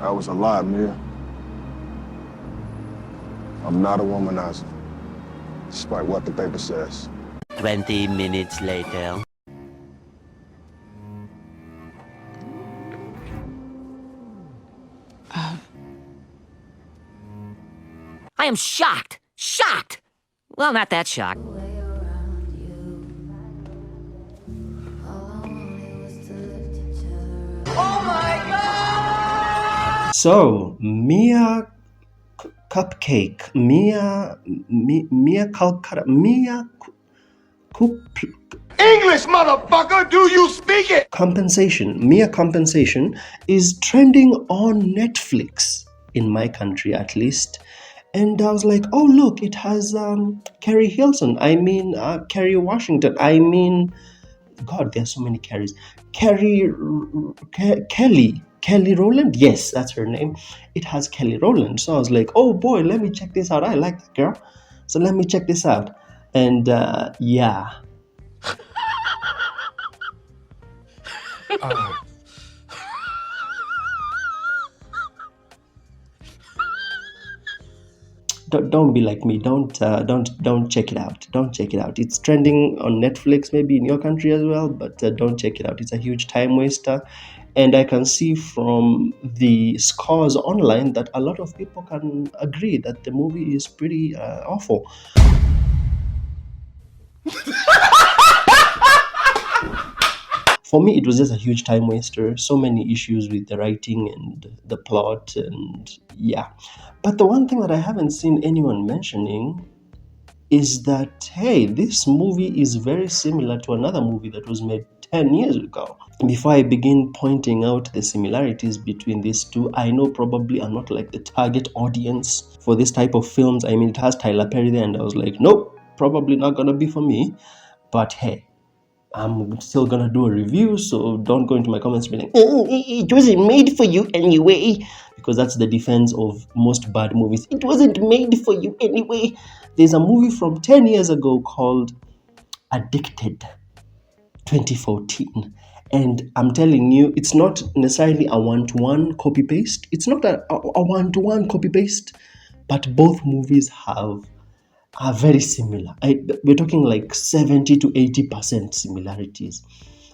That was a lie, Mia. I'm not a womanizer, despite what the paper says. 20 minutes later. I am shocked! Shocked! Well, not that shocked. So, Mia Cupcake, Mea Calcutta, English, motherfucker! Do you speak it? Mea Compensation is trending on Netflix, in my country at least. And I was like, oh, look, it has Kerry Hilson. Kerry Washington. God, there's so many Kerrys. Kelly Rowland? Yes, that's her name. It has Kelly Rowland. So I was like, oh boy, let me check this out. I like that girl. So let me check this out. And yeah. Don't be like me. Don't check it out. Don't check it out. It's trending on Netflix, maybe in your country as well, but don't check it out. It's a huge time waster, and I can see from the scores online that a lot of people can agree that the movie is pretty awful. For me, it was just a huge time waster. So many issues with the writing and the plot, and yeah. But the one thing that I haven't seen anyone mentioning is that, hey, this movie is very similar to another movie that was made 10 years ago. Before I begin pointing out the similarities between these two, I know probably I'm not like the target audience for this type of films. I mean, it has Tyler Perry there, and I was like, nope, probably not gonna be for me. But hey, I'm still gonna do a review, so don't go into my comments and be like, it wasn't made for you anyway, because that's the defense of most bad movies. It wasn't made for you anyway. There's a movie from 10 years ago called Addicted, 2014, and I'm telling you, it's not necessarily a one-to-one copy-paste. It's not a one-to-one copy-paste, but both movies are very similar. We're talking like 70 to 80% similarities.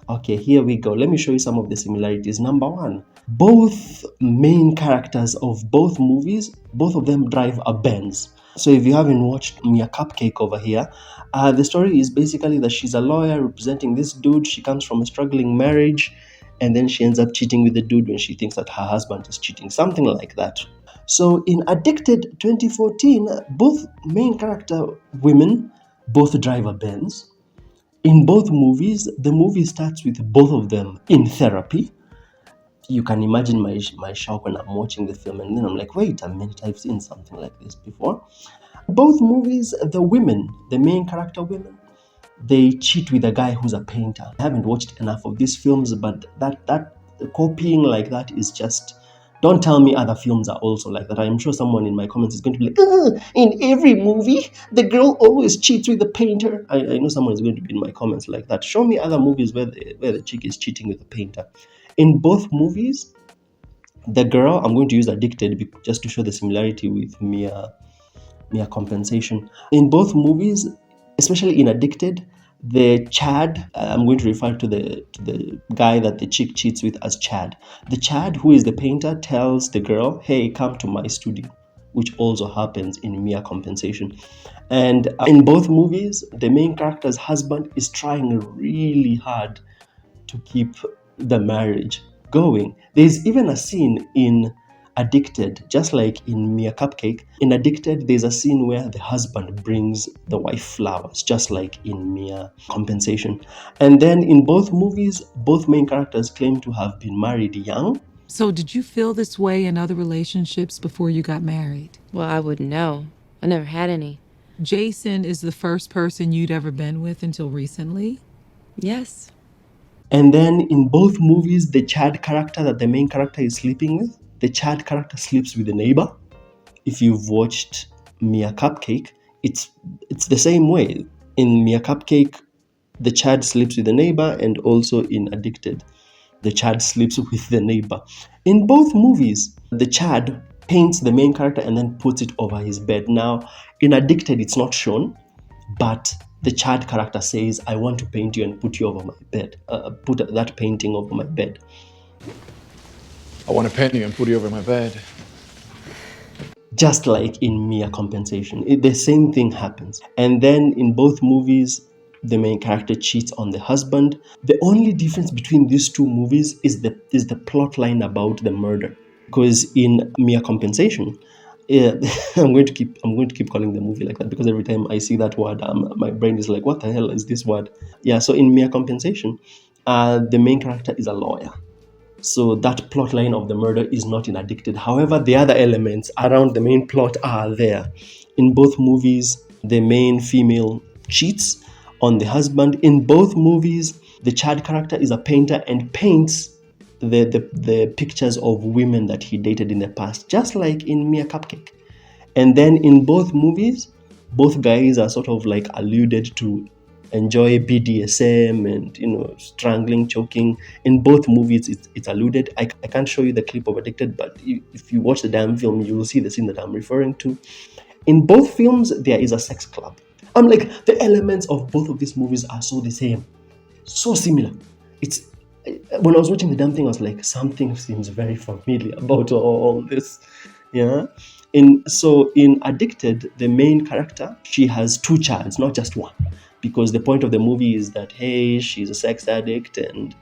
Okay, here we go. Let me show you some of the similarities. Number one, both main characters of both movies, both of them drive a Benz. So if you haven't watched Mia Cupcake over here, the story is basically that she's a lawyer representing this dude. She comes from a struggling marriage, and then she ends up cheating with the dude when she thinks that her husband is cheating, something like that. So in Addicted 2014, both main character women both drive a Benz. In both movies, the movie starts with both of them in therapy. You can imagine my shock when I'm watching the film, and then I'm like, wait a minute, I've seen something like this before. Both movies, the main character women, they cheat with a guy who's a painter. I haven't watched enough of these films, but that copying like that is just... Don't tell me other films are also like that. I'm sure someone in my comments is going to be like, in every movie, the girl always cheats with the painter. I know someone is going to be in my comments like that. Show me other movies where the chick is cheating with the painter. In both movies, the girl, I'm going to use Addicted just to show the similarity with Mia Compensation. In both movies, especially in Addicted, the Chad, I'm going to refer to the guy that the chick cheats with as Chad. The Chad, who is the painter, tells the girl, hey, come to my studio, which also happens in Mia Compensation. And in both movies, the main character's husband is trying really hard to keep the marriage going. There's even a scene in Addicted, just like in Mia Cupcake. In Addicted, there's a scene where the husband brings the wife flowers, just like in Mia Compensation. And then in both movies, both main characters claim to have been married young. So did you feel this way in other relationships before you got married? Well, I wouldn't know. I never had any. Jason is the first person you'd ever been with until recently? Yes. And then in both movies, the Chad character that the main character is sleeping with, the Chad character sleeps with the neighbor. If you've watched Mia Cupcake, it's the same way. In Mia Cupcake, the Chad sleeps with the neighbor, and also in Addicted, The Chad sleeps with the neighbor. In both movies, the Chad paints the main character and then puts it over his bed. Now, in Addicted, it's not shown, but the Chad character says, I want to paint you and put you over my bed. Put that painting over my bed. I want to paint you and put you over my bed. Just like in MEA Compensation, the same thing happens. And then in both movies, the main character cheats on the husband. The only difference between these two movies is the plot line about the murder. Because in MEA Compensation, I'm going to keep calling the movie like that, because every time I see that word, my brain is like, what the hell is this word? Yeah, so in MEA Compensation, the main character is a lawyer. So that plot line of the murder is not in Addicted. However, the other elements around the main plot are there. In both movies, the main female cheats on the husband. In both movies, the Chad character is a painter and paints the pictures of women that he dated in the past, just like in MEA Cupcake. And then in both movies, both guys are sort of like alluded to enjoy BDSM and strangling, choking. In both movies, it's alluded. I can't show you the clip of Addicted, but if you watch the damn film, you will see the scene that I'm referring to. In both films, there is a sex club. I'm like, the elements of both of these movies are so the same, so similar. It's when I was watching the damn thing, I was like, something seems very familiar about all this. Yeah. In Addicted, the main character, she has two childs, not just one, because the point of the movie is that, hey, she's a sex addict, and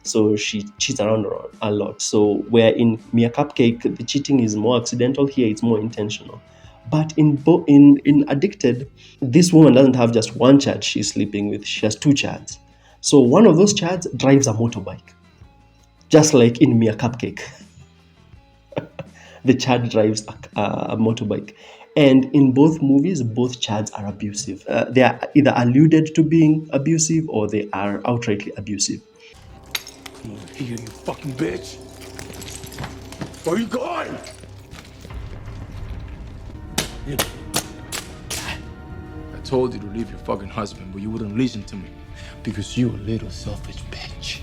so she cheats around a lot. So where in MEA Cupcake, the cheating is more accidental, here it's more intentional. But in Addicted, this woman doesn't have just one child she's sleeping with, she has two childs. So one of those chads drives a motorbike, just like in MEA Cupcake. The Chad drives a motorbike. And in both movies, both Chads are abusive. They are either alluded to being abusive or they are outrightly abusive. Come over here, you fucking bitch. Where are you going? I told you to leave your fucking husband, but you wouldn't listen to me because you a little selfish bitch.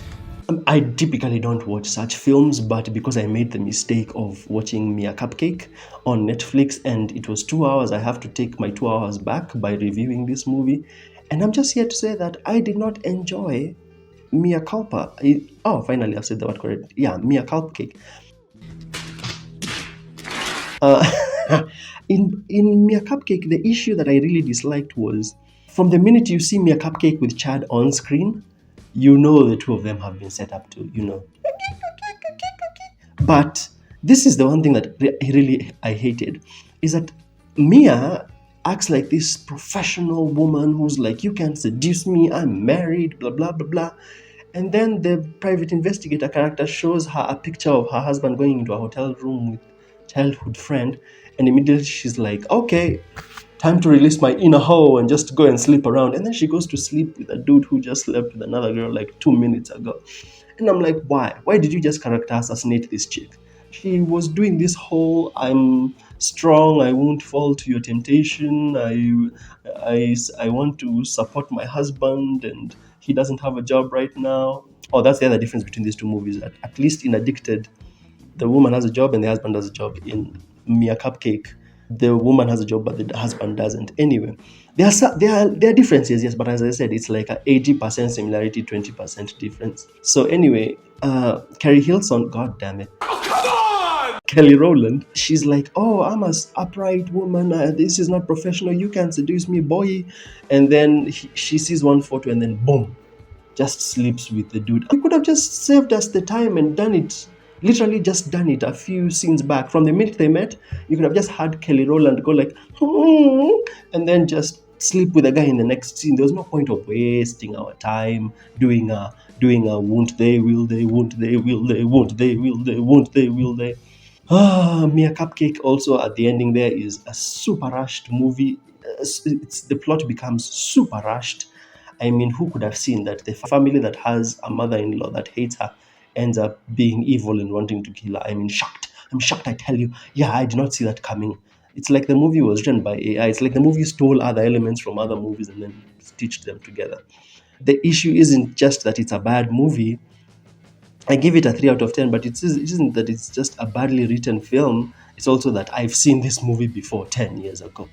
I typically don't watch such films, but because I made the mistake of watching MEA Cupcake on Netflix and it was 2 hours, I have to take my 2 hours back by reviewing this movie. And I'm just here to say that I did not enjoy MEA Culpa. Finally I've said the word correct. Yeah, MEA Cupcake. In MEA Cupcake, the issue that I really disliked was, from the minute you see MEA Cupcake with Chad on screen, you know the two of them have been set up to. But this is the one thing that I hated, is that Mia acts like this professional woman who's like, you can't seduce me, I'm married, blah, blah, blah, blah. And then the private investigator character shows her a picture of her husband going into a hotel room with childhood friend, and immediately she's like, okay, time to release my inner hoe and just go and sleep around. And then she goes to sleep with a dude who just slept with another girl like 2 minutes ago. And I'm like, why? Why did you just character assassinate this chick? She was doing this whole, I'm strong, I won't fall to your temptation, I want to support my husband and he doesn't have a job right now. Oh, that's the other difference between these two movies. At least in Addicted, the woman has a job and the husband has a job. In MEA Cupcake, the woman has a job but the husband doesn't. Anyway, there are differences, yes, but as I said, it's like a 80% similarity, 20% difference. So anyway, Carrie Hilson, god damn it, Kelly Rowland, she's like, oh, I'm a upright woman, this is not professional, you can't seduce me, boy. And then she sees one photo and then boom, just sleeps with the dude. You could have just saved us the time and done it. Literally just done it a few scenes back. From the minute they met, you could have just had Kelly Rowland go like, and then just sleep with a guy in the next scene. There was no point of wasting our time doing a won't they, will they, won't they, will they, won't they, will they, won't they, will they. MEA Cupcake also at the ending there is a super rushed movie. The plot becomes super rushed. I mean, who could have seen that the family that has a mother-in-law that hates her ends up being evil and wanting to kill her? I mean, shocked. I'm shocked, I tell you. Yeah, I did not see that coming. It's like the movie was written by AI. It's like the movie stole other elements from other movies and then stitched them together. The issue isn't just that it's a bad movie. I give it a 3 out of 10, but it isn't that it's just a badly written film. It's also that I've seen this movie before 10 years ago.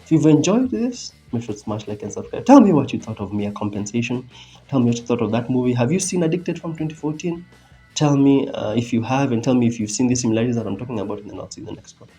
If you've enjoyed this, make sure to smash like and subscribe. Tell me what you thought of MEA Compensation. Tell me what you thought of that movie. Have you seen Addicted from 2014? Tell me if you have, and tell me if you've seen the similarities that I'm talking about, and then I'll see you in the next one.